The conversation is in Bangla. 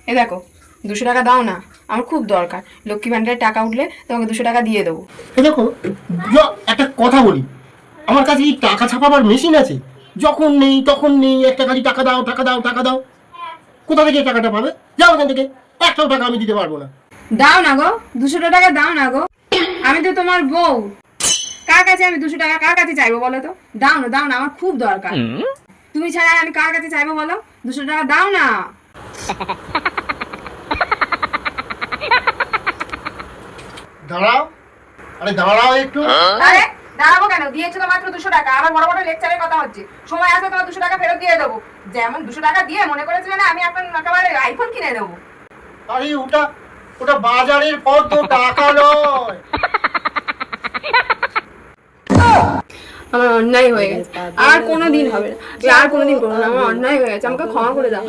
এ দেখো, 200 টাকা দাও না, আমার খুব দরকার। লক্ষ্মী ভান্ডারের টাকা উঠলে তোমাকে 200 টাকা দিয়ে দেবো। এই দেখো, একটা কথা বলি, আমার কাছে এই টাকা ছাপাবার মেশিন আছে। যখন নেই তখন নেই, একটা খালি টাকা দাও টাকা দাও টাকা দাও। কোথা থেকে এই টাকাটা পাবে? যাও এখান থেকে, 100 টাকা আমি দিতে পারবো না। দাও না গো, 200 টাকা দাও না গো, আমি তো তোমার বউ। কার কাছে আমি 200 টাকা কার কাছে চাইবো বলো তো? দাও না, দাও না, আমার খুব দরকার। তুমি ছাড়া আমি কার কাছে চাইবো বলো? 200 টাকা দাও না। দাঁড়াও, আরে দাঁড়াও একটু। আরে দাঁড়াবো কেন? দিয়েছো তো মাত্র 200 টাকা, আমার বড় বড় লেকচারের কথা হচ্ছে। সময় আসলে তোমার 200 টাকা ফেরত দিয়ে দেবো। যেমন 200 টাকা দিয়ে মনে করেছিলে না আমি এখন একেবারে আইফোন কিনে দেবো। আরে ওটা ওটা বাজারের পর তো টাকা নয়। আমার অন্যায় হয়ে গেছে, আর কোনোদিন হবে না, আর কোনোদিন করবো না, আমার অন্যায় হয়ে গেছে, আমাকে ক্ষমা করে দাও।